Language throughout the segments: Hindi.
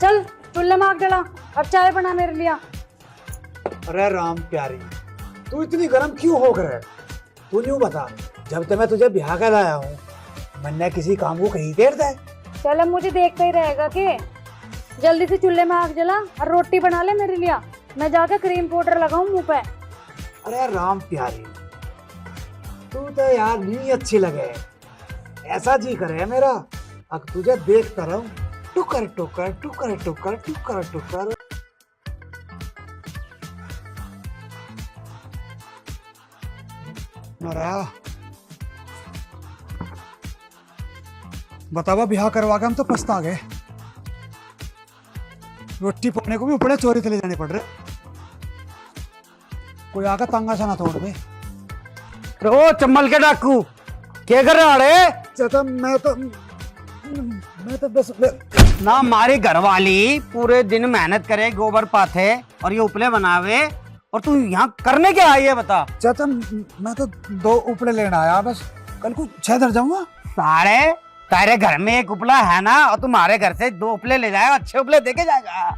चल चूल्हे में आग जला, अब चाय बना मेरे लिए। अरे राम प्यारी, तू इतनी गर्म क्यों हो गए? तू यूं बता, जब तक मैं तुझे ब्याह कर आया हूँ मैंने किसी काम को कहीं देर दे। चल अब मुझे देखता ही रहेगा कि जल्दी से चूल्हे में आग जला और रोटी बना ले मेरे लिए। मैं जाकर क्रीम पाउडर लगाऊं मुंह पे। अरे राम प्यारी, तू तो यार नहीं अच्छी लगे, ऐसा जी करे मेरा अब तुझे देखता रहूं, टुकर टुकर टुकर टुकर टुकर टुकर। बतावा, ब्याह करवा के हम तो पछता गए। रोटी पकने को भी ऊपर चोरी चले जाने पड़ रहे। कोई आकर तंगा सा ना तोड़ दे। ओ चम्मल के डाकू, क्या कर रहा है? चाचा मैं तो बस ना हमारी घरवाली पूरे दिन मेहनत करे, गोबर पाथे और ये उपले बनावे, और तू यहाँ करने क्या आई है बता? चाचा मैं तो 2 उपले लेना आया, बस कल को 6 धर जाऊंगा। सारे तेरे घर में एक उपला है ना, और तुम्हारे घर से 2 उपले ले जाएगा, अच्छे उपले देके जाएगा।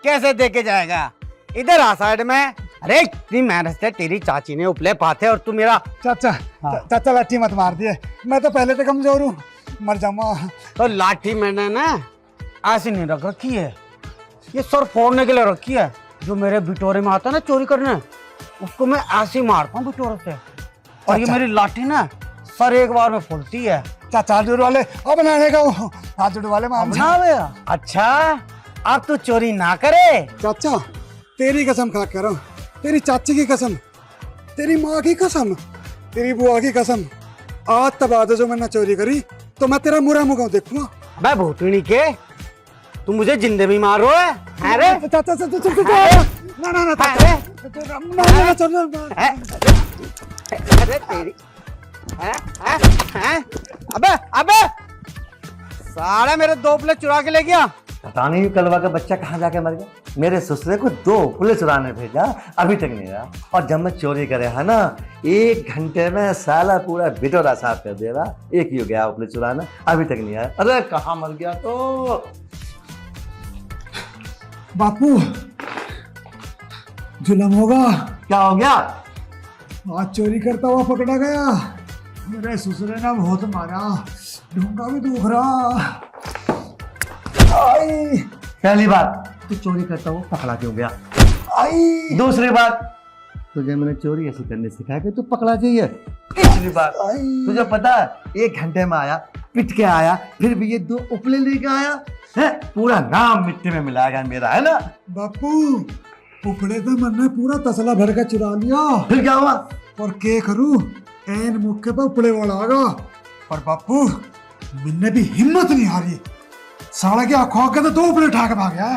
कैसे देके जाएगा? इधर आ साइड में। अरे इतनी मेहनत से तेरी चाची ने उपले पाथे और तू मेरा। चाचा चाचा लाठी मत मार दिए, मैं तो पहले से कमजोर हूँ, मर जाऊंगा। तो लाठी मैंने ना ऐसी नहीं रख रखी है, ये सर फोड़ने के लिए रखी है। जो मेरे बिटोरे में आता है ना चोरी करने, उसको मैं ऐसे ही मारता हूँ बिटोरे से। और ये मेरी लाठी ना सर एक बार में फूलती है। चाचा जुड़ वाले अब बनाने का हाथ जुड़ वाले अच्छा अब तू चोरी ना करे। चाचा तेरी कसम खा कर रहा हूं, तेरी चाची की कसम, तेरी माँ की कसम, तेरी बुआ की कसम, आज तब आज जो मैंने चोरी करी तो मैं तेरा मुरा मुंह देखूंगा। मैं भूतनी के तू मुझे जिंदे भी मार रहा है? अरे चाचा ना ना ना अरे तेरी अबे अबे सारा मेरे 2 उपले चुरा के ले गया। पता नहीं कलवा का बच्चा कहाँ जाके मर गया। मेरे ससुरे को 2 उपले चुराने भेजा, अभी तक नहीं आया। और जब मैं चोरी करे है ना, 1 घंटे में साला पूरा बिटोरा साफ कर दे रहा। एक ही हो गया उपले चुराना, अभी तक नहीं आया। अरे कहाँ मर गया तो? बापू जुलम होगा। क्या हो गया? आज चोरी करता हुआ पकड़ा गया, मेरे ससुरे ने बहुत मारा, ढूंढा भी दुख रहा। आई पहली बात, तू चोरी करता हुआ पकड़ा क्यों गया? आई दूसरी बात, तुझे मैंने चोरी ऐसी करने सिखाया कि तू पकड़ा चाहिए। तीसरी बात, तुझे पता है 1 घंटे में आया, पिट के आया, फिर भी ये 2 उपले लेके आया है। पूरा नाम मिट्टी में मिलाया गया मेरा, है ना? बापू उपड़े तो मैंने पूरा तसला भर के चुरा लिया, फिर क्या हुआ? और के करूं, एन मुक्के पे उपड़े वाला आ गया। पर बापू मैंने भी हिम्मत नहीं हारी, साला के आंखों के तो 2 उपड़े उठा के भाग गया।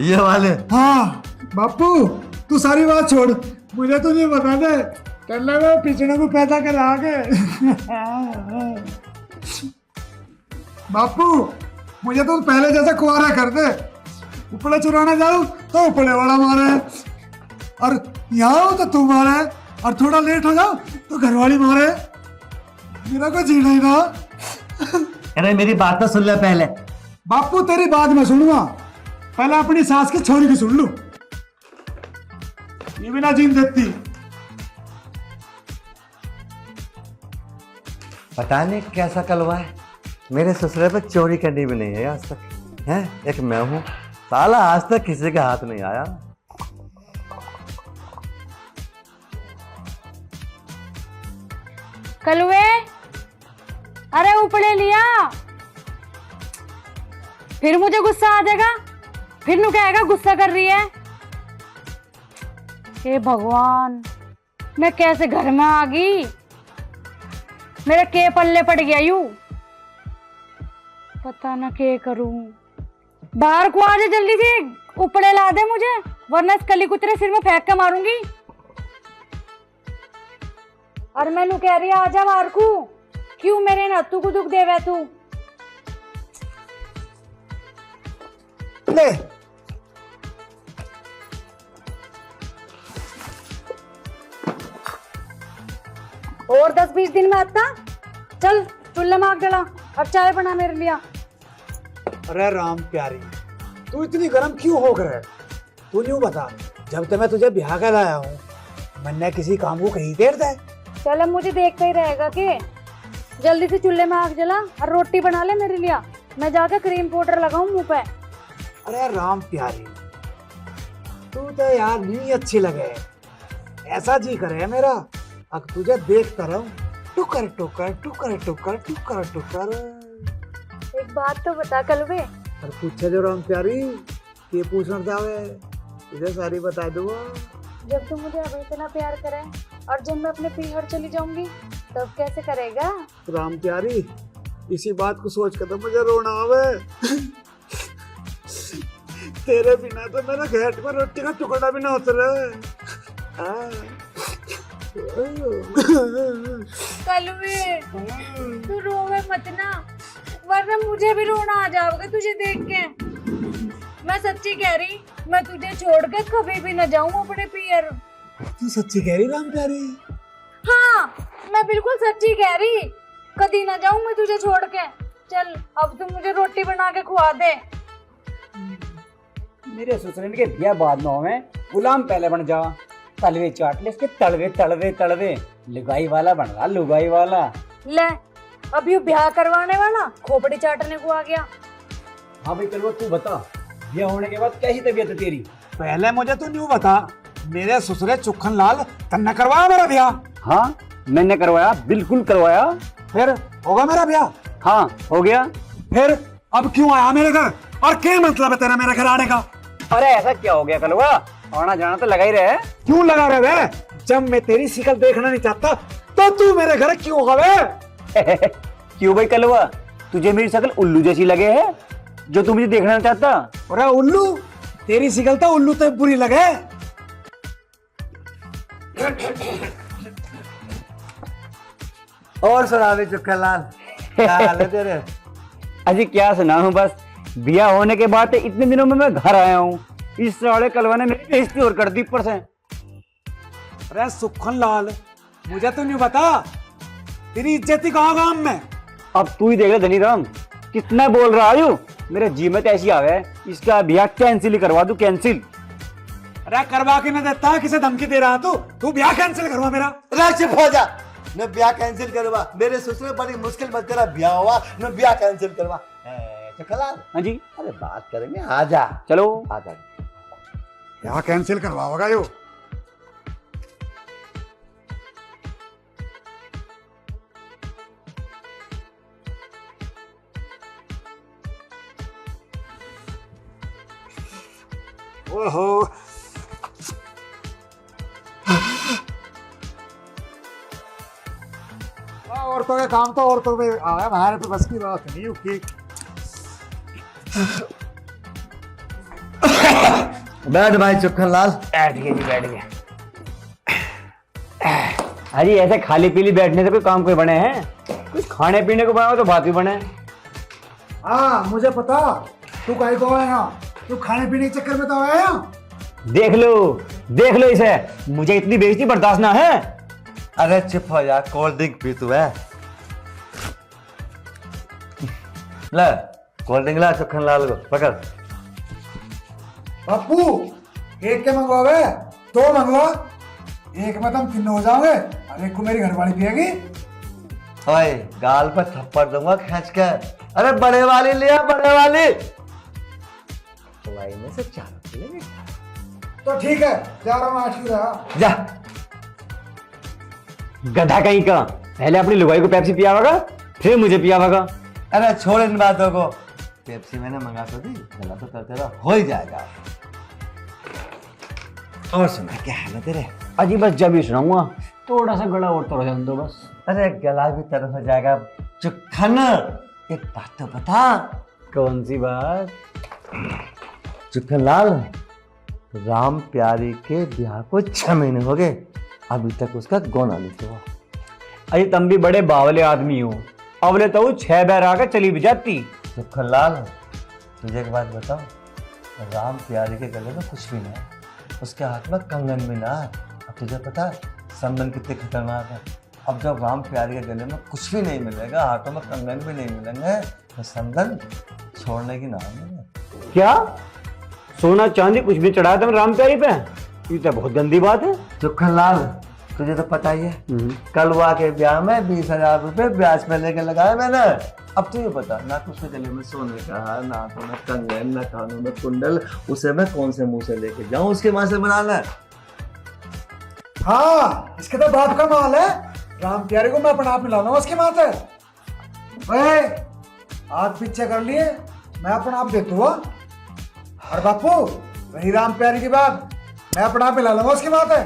ये वाले? हाँ बापू तू सारी बात छोड़, मुझे तो नहीं बता दे, करने में पिछड़े को पैदा कर आगे। बापू मुझे तो पहले जैसा कुआरा कर दे, उपड़े चुराने जाऊं तो उपड़े वाला मारे, और यहाँ हो तो तू मारे, और थोड़ा लेट हो जाओ तो घरवाली मारे। मेरा को जीना ही ना। अरे मेरी बात तो सुन ले पहले। बापू तेरी बात मैं सुनूंगा, पहले अपनी सास की छोरी की सुन लूं, ये भी ना जीन देती। पता नहीं कैसा कलवा है, मेरे ससुरे पे चोरी करनी भी नहीं है आज तक। है एक मैं हूं, साला आज तक किसी के हाथ नहीं आया। कलुए, अरे उपड़े लिया, फिर मुझे गुस्सा आ जाएगा, फिर नु कहेगा गुस्सा कर रही है। हे भगवान, मैं कैसे घर में आ गई, मेरा के पल्ले पड़ गया यूं, पता ना क्या करूं। बाहर को आ जा जल्दी से, उपड़े ला दे मुझे, वरना इस कली कुतरे सिर में फेंक के मारूंगी। और मैनू कह रही आजा बाहर को, क्यों मेरे नातू को दुख देवे तू? ले और 10-20 दिन में आता। चल चूल्हे में आग जला, अब चाय बना मेरे लिए। अरे राम प्यारी, तू इतनी गर्म क्यों हो गए? तू न्यू बता, जब तक मैं तुझे ब्याह कर लाया हूँ मैंने किसी काम को कहीं देर दे। चल अब मुझे देखता ही रहेगा कि जल्दी से चूल्हे में आग जला और रोटी बना ले मेरे लिए। मैं जाकर क्रीम पाउडर लगाऊं मुंह पे। अरे राम प्यारी, तू तो यार नहीं अच्छी लगे, ऐसा जी करे मेरा अब तुझे देखता रहूं, टुकर टुकर टुकर टुकर टुकर टुकर। एक बात तो बता कलवे, और पूछे जो राम प्यारी, ये पूछना चाहे तुझे सारी बता दूंगा। जब तू मुझे अब इतना प्यार करे और जब मैं अपने पीहर चली जाऊंगी तब कैसे करेगा? राम प्यारी, इसी बात को सोच कर तो मुझे रोना आवे। तेरे बिना तो मेरा घेट में रोटी का टुकड़ा भी ना उतरे। कलवे तू रोवे मत ना, वरना मुझे भी रोना आ जाओगे तुझे देख के। मैं सच्ची कह रही, मैं तुझे छोड़ के कभी भी न जाऊं अपने पियर। तू सच्ची कह रही राम प्यारी? हाँ मैं बिल्कुल सच्ची कह रही, कभी न जाऊं मैं तुझे छोड़ के। चल अब तू मुझे रोटी बना के खुआ दे। मेरे ससुर के ब्याह बाद में होवे, गुलाम पहले बन जा। तलवे चाट ले इसके, तलवे तलवे तलवे, लुगाई वाला बन रहा, लुगाई वाला। ले अभी ब्याह करवाने वाला खोपड़ी चाटने को आ गया। हाँ भाई कलवा तू बता, ब्याह होने के बाद कैसी तबीयत है तेरी? पहले मुझे तू न्यू बता, मेरे ससुरे चुखन लाल तन्ने करवाया मेरा ब्याह? हाँ मैंने करवाया, बिल्कुल करवाया। फिर होगा मेरा ब्याह? हाँ हो गया। फिर अब क्यों आया मेरे घर, और क्या मतलब है तेरा मेरे घर आने का? अरे ऐसा क्या हो गया कलवा, आना जाना तो लगा ही रहे। क्यों लगा रहे वे? जब मैं तेरी शिकल देखना नहीं चाहता तो तू मेरे घर क्यों आवे? क्यों भाई कलवा, तुझे मेरी शक्ल उल्लू जैसी लगे है जो तू मुझे देखना नहीं चाहता? अरे उल्लू, तेरी शिकल तो उल्लू तो बुरी लगे। और सुना भी चुखन लाल, क्या हाल है तेरे? अजी क्या सुनाऊं, बस ब्याह होने के बाद इतने दिनों में मैं घर आया हूँ, इस साले कलवा ने मेरी बेइज्जती और कर दी ऊपर से। अरे सुखन लाल, मुझे तो नहीं पता तेरी इज्जत ही कहाँ गांव में। अब तू ही देख ले धनी राम, कितना बोल रहा है, मेरे जी में तो ऐसी आवे, इसका ब्याह कैंसिल ही करवा दूं, कैंसिल। अरे करवा के न देता, किसे धमकी दे रहा तू ब्याह कैंसिल करवा मेरा। अरे चुप हो जा, न ब्याह कैंसिल करवा, मेरे ससुर बड़ी मुश्किल में तेरा ब्याह हुआ, न ब्याह कैंसिल करवा। चुखन लाल, हाँ जी अरे बात करेंगे, आजा चलो। आजा। ब्याह कैंसिल करवाओगा यो? ओहो, औरतों के काम तो औरतों में आया, हमारे तो बस की बात नहीं होगी। बैठ भाई चुखन लाल। बैठ गए जी, बैठ गए। अजी ऐसे खाली पीली बैठने से कोई काम कोई बने हैं? कुछ खाने पीने को बनाओ तो बात भी बने। हाँ मुझे पता, तू काहे को आया यहाँ? तू खाने पीने के चक्कर में तो आया यहाँ? देख लो इसे, मुझे इतनी बेइज्जती बर्दाश्त ना है। अरे चुप हो जा, कोल्ड ड्रिंक पी तू है। ले कोल्ड ड्रिंक ला चुखन लाल को, पकड़। पप्पू, एक के मंगवावे, दो मंगवा, एक में तुम तीनों हो जाओगे और एक को मेरी घरवाली पिएगी। ओए गाल पर थप्पड़ दूंगा खींच के। अरे बड़े वाली लिया, बड़े वाली। में से 4 पिलेंगे। तो ठीक है, जा रहा हूँ, 8 की रहा। जा गधा कहीं का, पहले अपनी लुगाई को पेप्सी पियावागा, फिर मुझे पियावागा। अरे छोड़ इन बातों को, पेप्सी मैंने मंगा तो दी, गला तो करते रहो, हो ही जाएगा। और सुना, क्या हाल है तेरे? अजी बस जब ही सुनाऊंगा, थोड़ा सा गला और तोड़ जाने दो बस। अरे गला भी तर हो जाएगा। चुखन, एक बात तो बता। कौन सी बात? चुखन लाल, राम प्यारी के ब्याह को 6 महीने हो गए, अभी तक उसका गौना नहीं हुआ। अजी तुम भी बड़े बावले आदमी हो, अवले तो 6 बार आकर चली भी जाती। चुखन लाल, तुझे एक बात बताओ, राम प्यारी के गले में कुछ भी नहीं है, उसके हाथ में कंगन भी ना है। अब तुझे पता है संबंध कितने खतरनाक है। अब जब राम प्यारी के गले में कुछ भी नहीं मिलेगा, हाथों में कंगन भी नहीं मिलेंगे, तो संबंध छोड़ने की नाम है। क्या सोना चांदी कुछ भी चढ़ाया था राम प्यारी पे, ये तो बहुत गंदी बात है। सुखनलाल, तुझे तो पता ही है कलवा के ब्याह में 20,000 रुपए ब्याज पे लेके लगाए मैंने। अब तू ये बता, ना तो उसके गले में सोने का हार, ना तो में कंगन, ना कानों में कुंडल, उसे मैं कौन से मुंह से लेके जाऊं उसके मां से बनाना। हाँ, इसके तो बाप का माल है। राम प्यारे को मैं अपना आप मिला लूंगा उसकी माँ से। ओए, हाथ पीछे कर लिए, मैं अपना आप देता हुआ। और बापू, वही राम प्यारे की बात, मैं अपना आप मिला लूंगा उसकी माँ से।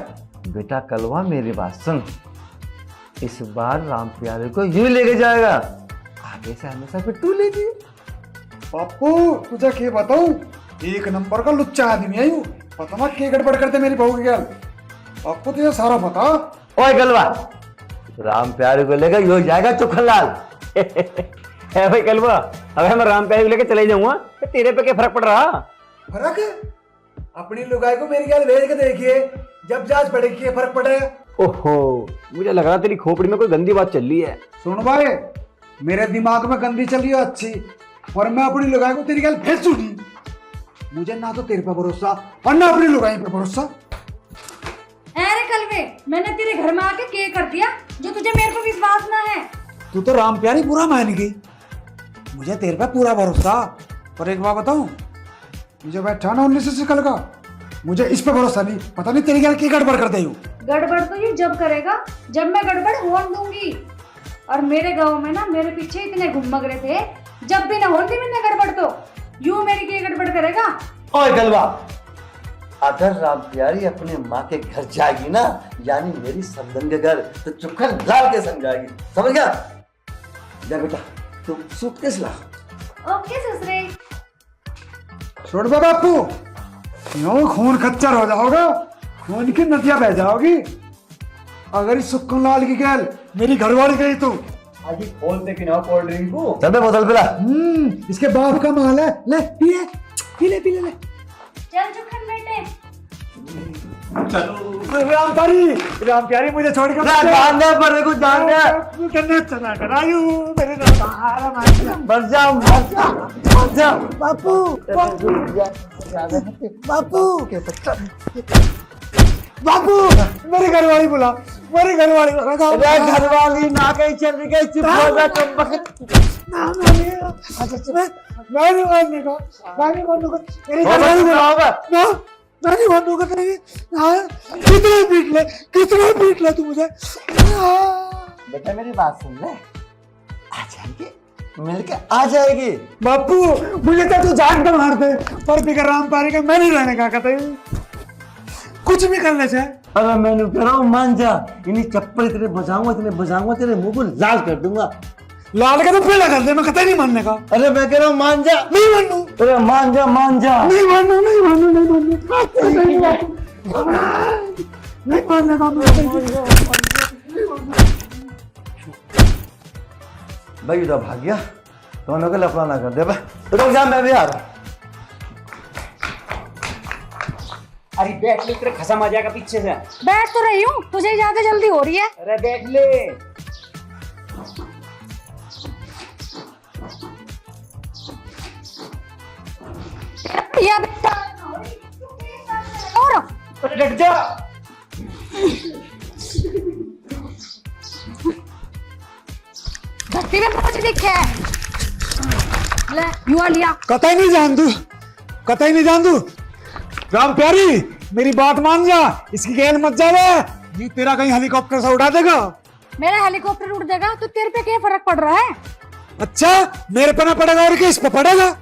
बेटा कलवा, मेरी बात सुन, इस बार राम प्यारे को यूं लेके जाएगा, आगे से हमेशा फिर तू लेगी। बापू, तुझे क्या बताऊं, एक नंबर का लुच्चा आदमी है यू। पता ना क्या गड़बड़ करते मेरी बहू की गल। बापू तुझे सारा पता। ओए कलवा, राम प्यारे को लेकर यूं जाएगा सुखनलाल। है भाई कलवा, अगर मैं राम प्यारी को लेकर चले जाऊंगा तो तेरे पे क्या फर्क पड़ रहा? फर्क है? अपनी लुगाई को मेरी गल भेज के देखिए, जब जांच पड़ेगी ये फर्क पड़ेगा। ओहो, मुझे लग रहा तेरी खोपड़ी में कोई गंदी बात चल रही है। सुन भाई, मेरे दिमाग में गंदी चल रही है अच्छी, और मैं अपनी लुगाई को तेरी गल भेज दूंगी। मुझे ना तो तेरे पे भरोसा और ना अपनी लुगाई पे भरोसा। अरे कलवे, मैंने तेरे घर में आके क्या कर दिया जो तुझे मेरे पे विश्वास ना है? तू तो राम प्यारी पूरा मान गई, मुझे तेरे पे पूरा भरोसा। पर एक बात बताऊं, मुझे बैठा ना 19 से कल का, मुझे इस पे भरोसा नहीं। पता नहीं तेरी गल की गड़बड़ कर दे। गड़बड़ तो ये जब करेगा जब मैं गड़बड़ होने दूंगी। और मेरे गांव में ना मेरे पीछे इतने घुमक रहे थे, जब भी ना होने मैंने गड़बड़ तो यूं मेरी की गड़बड़ करेगा। ओए गलवा, अगर राम प्यारी अपने माँ के घर जाएगी ना, यानी मेरी समधन के घर, तो सुखनलाल के संग जाएगी, समझ गया? जा बेटा, तू सूटकेस ला। ओके ससुरे। छोड़ दो बापू, यूं खून खच्चर हो जाओगा, खून की नदियां बह जाओगी। अगर इस सुखनलाल की गैल मेरी घरवाली गई तो आज खोलते कि ना कोल्ड ड्रिंक को। चल बे बोतल पिला। इसके बाप का माल है। ले पी ले, पी ले, पी ले, ले। चल चुखन बेटे। राम प्यारी मुझे छोड़ के जान दे, पर को जान दे। चला करायू मेरे मर जा, मर जा, मर जा। बापू, बापू, मेरी घरवाली बुला, मेरी घरवाली बुला। घरवाली ना कहीं चल गई, चुप हो जा तुम। मैं नहीं मानने का, मैं नहीं मानूंगा। मेरी घरवाली बुला, ना मैं नहीं मानूंगा तेरी। कितना पीट ले तू मुझे। बेटा मेरी बात सुन ले, आ जाएगी, मिलके आ जाएगी। बापू, मुझे तो तू जान कर मार दे, पर बिगर राम पारी का मैं नहीं रहने का कहते। कुछ भी कर ले चाहे। अरे मैंने कह रहा हूँ मान जा, इन्हीं चप्पल इतने बजाऊंगा तेरे मुंह को लाल कर दूंगा। लाल का तो पहला कर दे, मैं कतई नहीं मानने का। अरे मैं कह रहा हूँ मान जा। नहीं मानू। अरे मान जा, मान जा। नहीं मानू, नहीं मानू, नहीं मानने का। भाई उधर भाग गया, दोनों को लफड़ा ना कर दे। रुक जा, मैं भी आ रहा। अरे बैठ ले, तेरे खसम आ जाएगा पीछे से। बैठ तो रही हूँ, तुझे ज्यादा जल्दी हो रही है। अरे बैठ ले। या बेटा और डट जा। धरती में पहुंच दिखे ले युवा लिया। कतई नहीं जान दू। राम प्यारी, मेरी बात मान जा, इसकी गैल मत जावे, ये तेरा कहीं हेलीकॉप्टर से उड़ा देगा। मेरा हेलीकॉप्टर उड़ देगा तो तेरे पे क्या फर्क पड़ रहा है? अच्छा, मेरे पे ना पड़ेगा और किस पे पड़ेगा?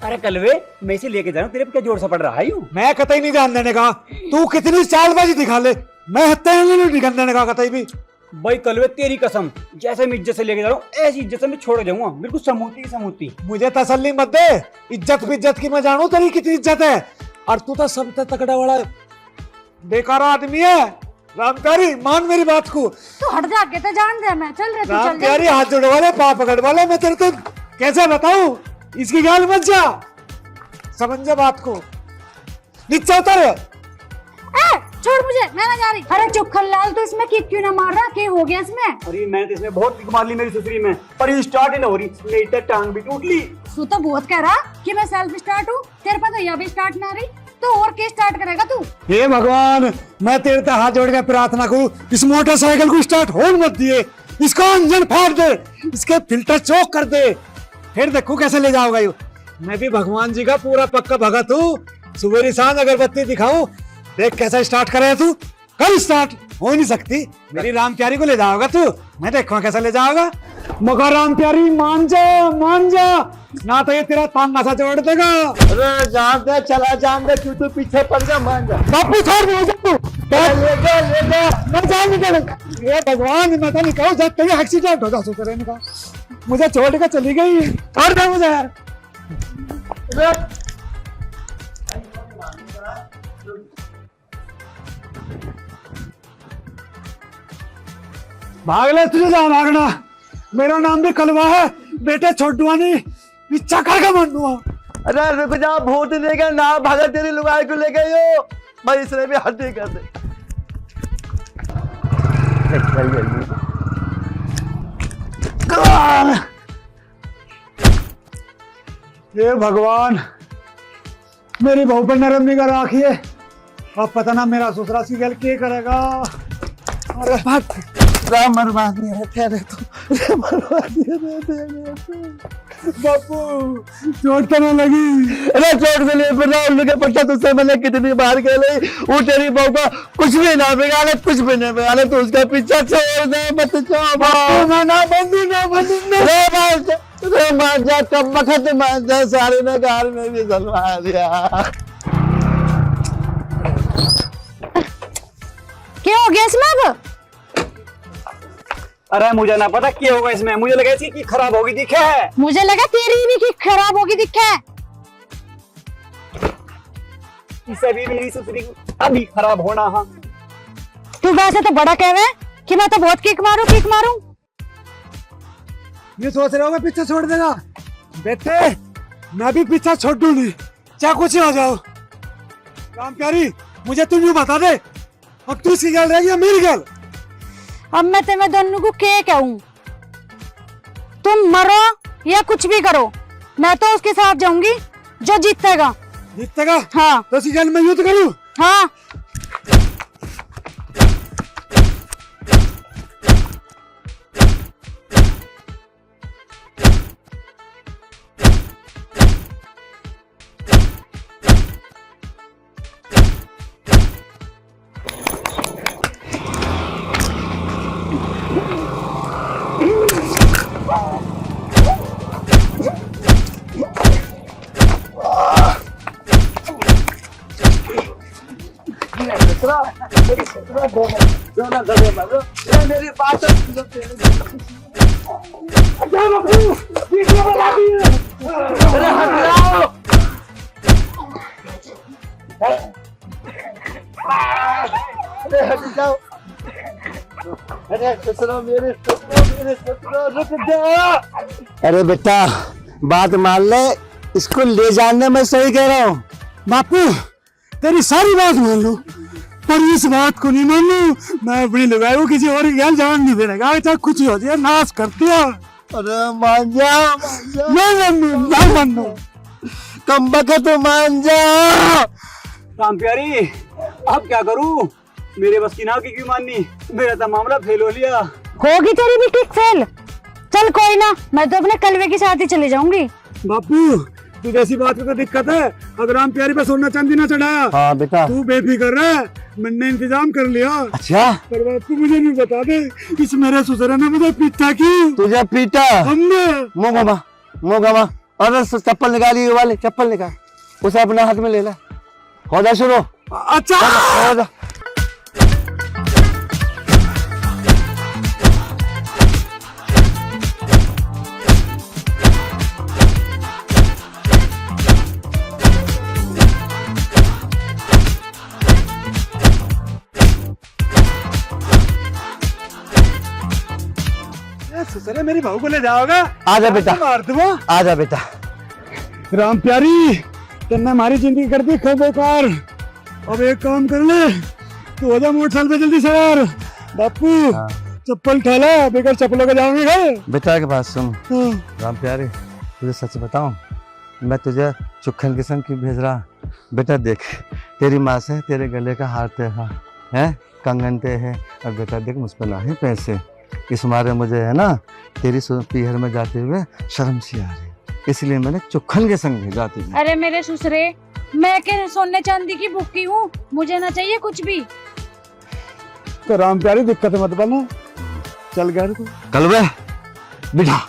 अरे कलवे, मैं इसे लेके जा रहा हूँ, तेरे पे क्या जोर सा पड़ रहा है? मैं कतई नहीं जान देने का। तू कितनी चालबाजी दिखा ले, मैं हत्या नहीं निकल देने का कतई भी। भाई कलवे, तेरी कसम, जैसे मैं इज्जत से लेके जा रहा हूँ ऐसी इज्जत से मैं छोड़ जाऊंगा, बिल्कुल समूती। मुझे तसल्ली मत दे, इज्जत की मैं जानू तेरी कितनी इज्जत है। और तू तो सबसे तगड़ा वाला बेकार आदमी है। राम प्यारी, मान मेरी बात को। तू हट जा, कहते जान दे मैं चल रही। राम प्यारी, हाथ जोड़े वाले, पाँव पकड़ वाले, मैं तेरे को कैसे बताऊं? इसकी गाल मत जा, समझ जा बात को। नीचे उतर। छोड़ मुझे, मैं ना जा रही। अरे चुखन लाल, तो इसमें किक क्यों ना मार रहा? क्या हो गया इसमें? अरे मैं तो इसमें बहुत किक मार ली मेरी ससुरी में, पर ये स्टार्ट ही ना हो रही, मेरी तो टांग भी टूट ली। तू तो बहुत कह रहा कि मैं सेल्फ स्टार्ट हूँ, तेरे पास तो यह भी स्टार्ट ना रही, तो और क्या स्टार्ट करेगा तू? हे भगवान, मैं तेरे से हाथ जोड़ के प्रार्थना करूं, इस मोटरसाइकिल को स्टार्ट होने मत दिए, इसका इंजन फाड़ दे, इसके फिल्टर चौक कर दे, फिर देखो कैसे ले जाओगा यू। मैं भी भगवान जी का पूरा पक्का भगत हूँ, सुबह सांझ अगरबत्ती दिखाऊं, देख कैसा स्टार्ट करे तू। कर स्टार्ट, हो नहीं सकती, मेरी राम प्यारी को ले जाओगा तू, मैं देखो कैसा ले जाओगा। मगर राम प्यारी मान जा ना तो ये तेरा टांग ऐसा जोड़ देगा। अरे जान दे, चला जान दे, तू पीछे पड़ जा, मान जा। बापू छोड़ दे, ले जा मैं जान नहीं। ये भगवान, मैं तो नहीं कहूँ जब तेरी एक्सीडेंट हो जा सुतरे का, मुझे छोड़ के चली गई, छोड़ दे मुझे। भाग ले, तुझे जहाँ भागना, मेरा नाम भी कलवा है, बेटे छोटुआनी, पीछा करके मानूंगा। अरे रुक जा, भूत लेके ना भागा, तेरी लुगाई को ले गई हो भाई, इसने भी हड्डी कर दे। ये भगवान, मेरी बहू पर नरम निगाह राखिए, अब पता ना मेरा ससुरा सीगल क्या करेगा। अरे मरवा दिया तेरे तो, मरवा दिया बापू, चोट तो ना लगी? अरे चोट से लिए फिर पट्टा तुझसे मैंने कितनी बार कह ली, वो तेरी बहू का कुछ भी ना बिगाड़े, कुछ भी नहीं बिगाड़े, तो उसका पीछा छोड़ दे मत। मैं ना बंदू रे मान जा, कब वक्त मान जा, सारे ने घर में भी जलवा दिया। क्या हो गया इसमें अब? अरे मुझे ना पता क्या होगा इसमें, मुझे लगा इसकी की खराब होगी दिखे है। मुझे लगा तेरी भी की खराब होगी दिखे है। इसे भी मेरी ससुरी अभी खराब होना। हाँ तू वैसे तो बड़ा कहवे कि मैं तो बहुत किक मारूं। ये सोच रहे हो मैं पीछे छोड़ देगा? बेटे मैं भी पीछा छोड़ दूंगी, चाहे कुछ ही हो जाओ। राम प्यारी, मुझे तुम यूं बता दे, अब तू इसकी गल रहेगी या मेरी गल? अब मैं तुम्हें दोनों को क्या कहूं? तुम मरो या कुछ भी करो, मैं तो उसके साथ जाऊंगी जो जीतेगा। जीतेगा? हाँ। तो इसकी गल में युद्ध करूं? हाँ। मेरी बात अरे बेटा बात मान ले, इसको ले जाने में सही कह रहा हूँ। बापू तेरी सारी बात मान लूं, पर इस बात को नहीं मान लूं, मैं अपनी लगाई को किसी और की गल जान नहीं देगा, चाहे कुछ ही हो जाए, नाश कर दिया। अरे मान जा, नहीं मानू, कम बखत मान जा। राम प्यारी अब क्या करूं, मेरे बस की ना की क्यों माननी, मेरा तो मामला फेल हो लिया। होगी तेरी भी किक फेल। चल कोई ना, मैं तो अपने कलवे के साथ ही चले जाऊंगी। बापू तू जैसी बात में तो दिक्कत है, अगर राम प्यारी पे सोना चांदी ना चढ़ाया, हाँ बेटा तू बेफिक्र रह, मैंने इंतजाम कर लिया। अच्छा पर बापू मुझे नहीं बता दे, इस मेरे ससुर ने मुझे पीटा क्यों? तुझे पीटा? हमने। मुँह घमा और चप्पल निकाली, वाले चप्पल निकाल, उसे अपने हाथ में ले ला, हो जा शुरू। अच्छा हो जा। ससुर मेरी बहू को ले जाओगा? आजा बेटा, मार दूंगा। आजा बेटा। राम प्यारी तुमने हमारी जिंदगी कर दी खो बेकार, अब एक काम कर ले, तू हो जा मोटरसाइकिल पे जल्दी सवार। बापू हाँ। चप्पल ठाला, बेकार चप्पलों के जाओगे घर। बेटा के पास सुन हाँ। राम प्यारे, तुझे सच बताऊं, मैं तुझे चुखन के संग क्यों भेज रहा। बेटा देख, तेरी माँ से तेरे गले का हार ते है, कंगन ते है, और बेटा देख मुझ पर ना है पैसे। इस मारे मुझे है ना तेरी पीहर में जाते हुए शर्म सी आ रही, इसलिए मैंने चुखन के संग भेजा तुझे। अरे मेरे ससुरे, मैं क्या सोने चांदी की भूखी हूँ, मुझे ना चाहिए कुछ भी। तो राम प्यारी दिक्कत मत बना, चल घर को। कल वे बिठा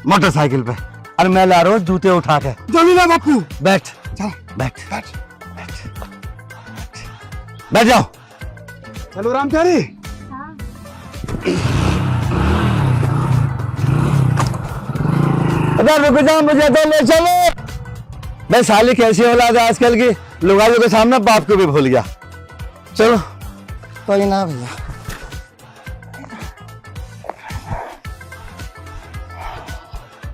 मोटरसाइकिल पे, और मैं ला रहा हूँ जूते उठा के। जल्दी जा बापू। बैठ चल बैठ बैठ बैठ जाओ। चलो राम प्यारी। हाँ। अगर रुक जाओ, मुझे तो ले चलो। मैं साली कैसी औलाद है आजकल की, लुगाइयों के सामने बाप को भी भूल गया। चलो कोई ना भैया।